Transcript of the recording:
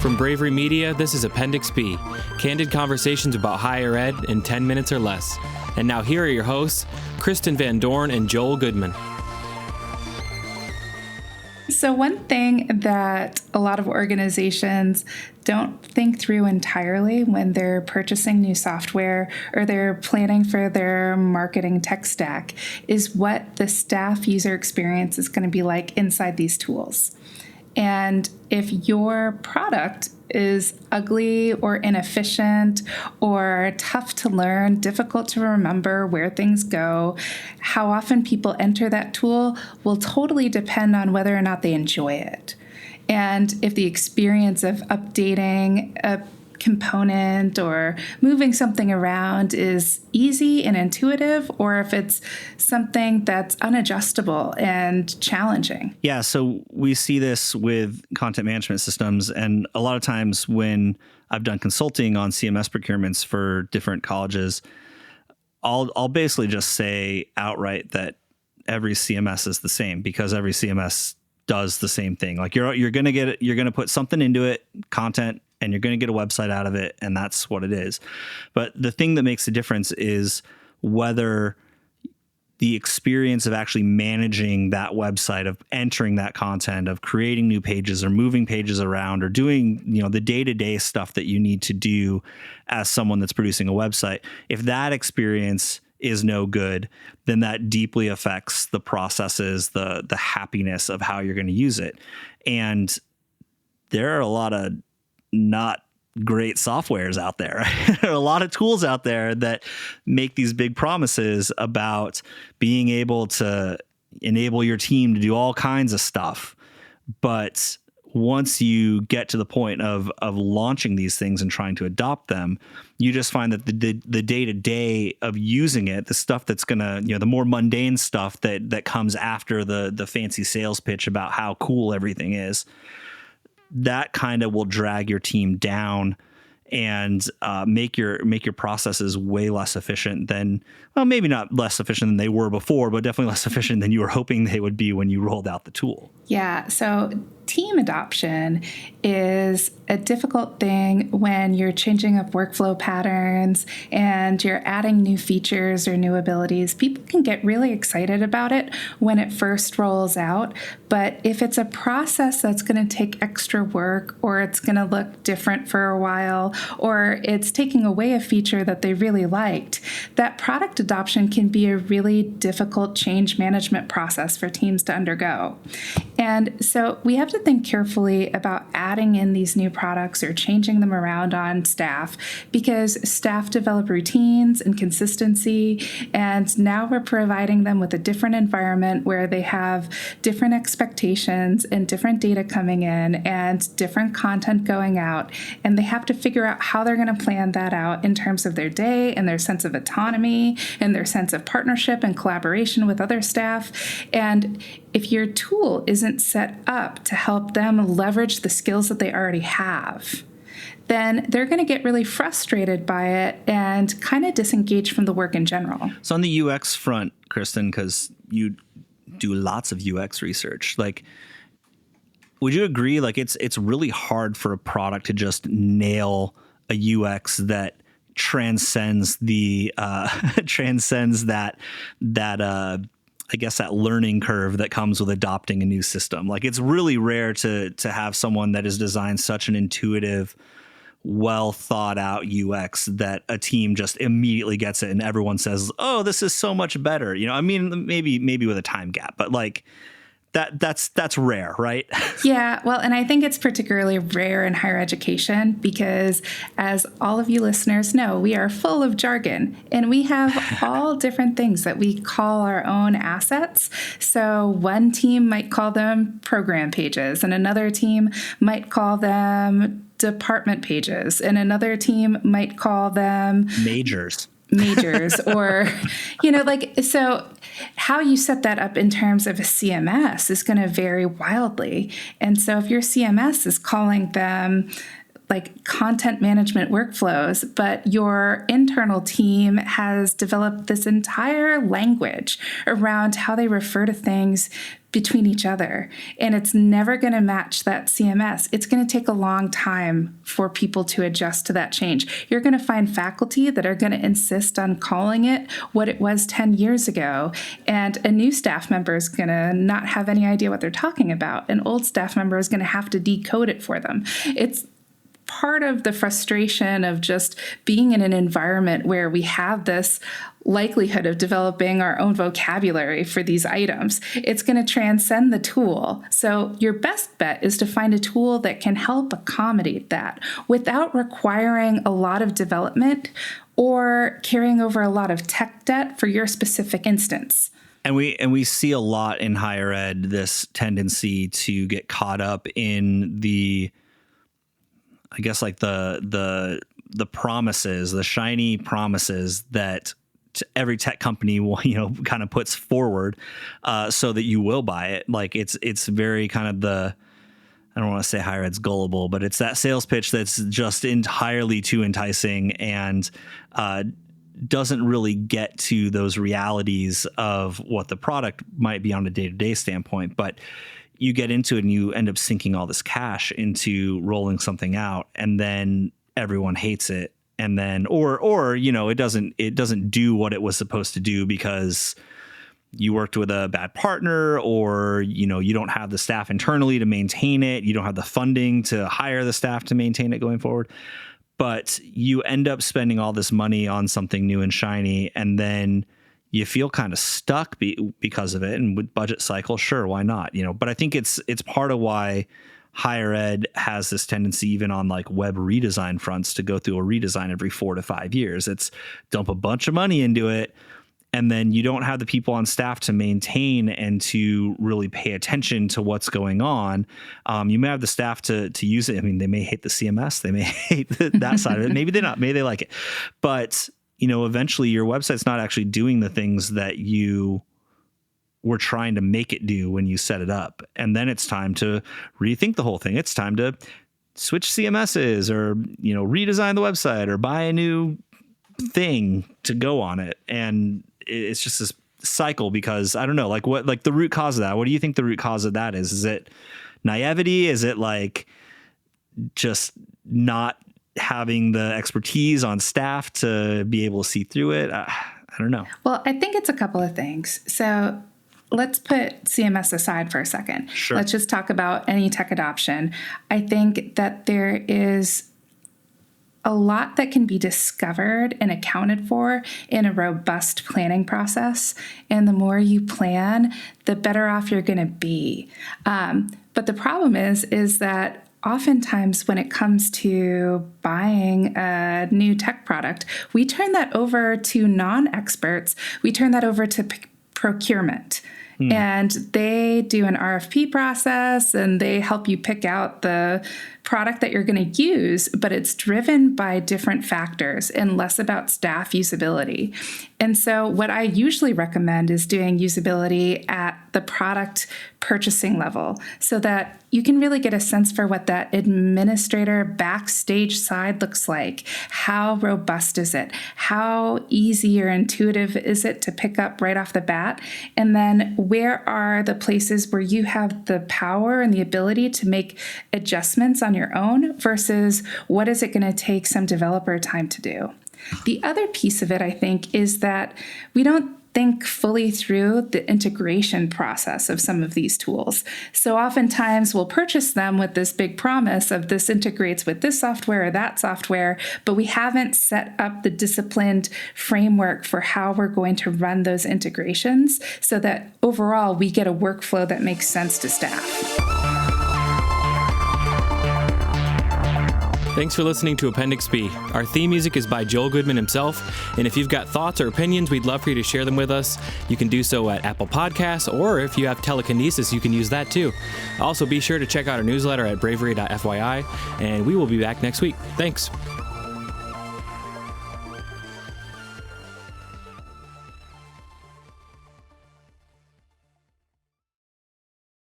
From Bravery Media, this is Appendix B, candid conversations about higher ed in 10 minutes or less. And now here are your hosts, Kristen Van Dorn and Joel Goodman. So one thing that a lot of organizations don't think through entirely when they're purchasing new software or they're planning for their marketing tech stack is what the staff user experience is going to be like inside these tools. And if your product is ugly or inefficient or tough to learn, difficult to remember where things go, how often people enter that tool will totally depend on whether or not they enjoy it. And if the experience of updating a component or moving something around is easy and intuitive, or if it's something that's unadjustable and challenging. Yeah, so we see this with content management systems, and a lot of times when I've done consulting on CMS procurements for different colleges, I'll basically just say outright that every CMS is the same because every CMS does the same thing. Like you're going to put something into it, content, and you're going to get a website out of it, and that's what it is. But the thing that makes the difference is whether the experience of actually managing that website, of entering that content, of creating new pages or moving pages around or doing, the day-to-day stuff that you need to do as someone that's producing a website. If that experience is no good, then that deeply affects the processes, the happiness of how you're going to use it. And there are a lot of not great softwares out there. There are a lot of tools out there that make these big promises about being able to enable your team to do all kinds of stuff. But once you get to the point of launching these things and trying to adopt them, you just find that the day-to-day of using it, the stuff that's going to, the more mundane stuff that comes after the fancy sales pitch about how cool everything is, that kind of will drag your team down and make your processes way less efficient than, well, maybe not less efficient than they were before, but definitely less efficient than you were hoping they would be when you rolled out the tool. Yeah, so team adoption is a difficult thing when you're changing up workflow patterns and you're adding new features or new abilities. People can get really excited about it when it first rolls out, but if it's a process that's going to take extra work, or it's going to look different for a while, or it's taking away a feature that they really liked, that product adoption can be a really difficult change management process for teams to undergo. And so we have to think carefully about adding in these new products or changing them around on staff, because staff develop routines and consistency, and now we're providing them with a different environment where they have different expectations and different data coming in and different content going out, and they have to figure out how they're going to plan that out in terms of their day and their sense of autonomy and their sense of partnership and collaboration with other staff. And if your tool isn't set up to help them leverage the skills that they already have, then they're going to get really frustrated by it and kind of disengage from the work in general. So on the UX front, Kristen, because you do lots of UX research, would you agree, it's really hard for a product to just nail a UX that transcends that learning curve that comes with adopting a new system? It's really rare to have someone that has designed such an intuitive, well thought out UX that a team just immediately gets it and everyone says, "Oh, this is so much better." Maybe with a time gap, but that's rare, right? Yeah, well, and I think it's particularly rare in higher education because, as all of you listeners know, we are full of jargon and we have all different things that we call our own assets. So one team might call them program pages, and another team might call them department pages, and another team might call them majors or, so how you set that up in terms of a CMS is going to vary wildly. And so if your CMS is calling them like content management workflows, but your internal team has developed this entire language around how they refer to things between each other. And it's never going to match that CMS. It's going to take a long time for people to adjust to that change. You're going to find faculty that are going to insist on calling it what it was 10 years ago. And a new staff member is going to not have any idea what they're talking about. An old staff member is going to have to decode it for them. It's part of the frustration of just being in an environment where we have this likelihood of developing our own vocabulary for these items. It's going to transcend the tool. So your best bet is to find a tool that can help accommodate that without requiring a lot of development or carrying over a lot of tech debt for your specific instance. And we see a lot in higher ed, this tendency to get caught up in the, I guess, like the promises, the shiny promises that every tech company will, kind of puts forward, so that you will buy it. Like it's very kind of I don't want to say higher ed's gullible, but it's that sales pitch that's just entirely too enticing and doesn't really get to those realities of what the product might be on a day-to-day standpoint. But you get into it and you end up sinking all this cash into rolling something out, and then everyone hates it. And then, or it doesn't do what it was supposed to do because you worked with a bad partner, or, you don't have the staff internally to maintain it. You don't have the funding to hire the staff to maintain it going forward. But you end up spending all this money on something new and shiny, and then you feel kind of stuck because of it. And with budget cycle, sure, why not? But I think it's part of why higher ed has this tendency, even on like web redesign fronts, to go through a redesign every 4 to 5 years. It's dump a bunch of money into it, and then you don't have the people on staff to maintain and to really pay attention to what's going on. You may have the staff to use it. I mean, they may hate the CMS, they may hate that side of it. Maybe they're not. Maybe they like it, but eventually your website's not actually doing the things that you were trying to make it do when you set it up. And then it's time to rethink the whole thing. It's time to switch CMSs, or, redesign the website, or buy a new thing to go on it. And it's just this cycle, because I don't know, like the root cause of that. What do you think the root cause of that is? Is it naivety? Is it like just not having the expertise on staff to be able to see through it? I don't know. Well, I think it's a couple of things. So let's put CMS aside for a second. Sure. Let's just talk about any tech adoption. I think that there is a lot that can be discovered and accounted for in a robust planning process. And the more you plan, the better off you're going to be. But the problem is that oftentimes when it comes to buying a new tech product, we turn that over to non-experts. We turn that over to procurement. And they do an RFP process, and they help you pick out the product that you're going to use, but it's driven by different factors and less about staff usability. And so what I usually recommend is doing usability at the product purchasing level, so that you can really get a sense for what that administrator backstage side looks like. How robust is it? How easy or intuitive is it to pick up right off the bat? And then where are the places where you have the power and the ability to make adjustments on your own versus what is it going to take some developer time to do? The other piece of it, I think, is that we don't think fully through the integration process of some of these tools. So oftentimes we'll purchase them with this big promise of this integrates with this software or that software, but we haven't set up the disciplined framework for how we're going to run those integrations so that overall we get a workflow that makes sense to staff. Thanks for listening to Appendix B. Our theme music is by Joel Goodman himself, and if you've got thoughts or opinions, we'd love for you to share them with us. You can do so at Apple Podcasts, or if you have telekinesis, you can use that too. Also, be sure to check out our newsletter at bravery.fyi, and we will be back next week. Thanks.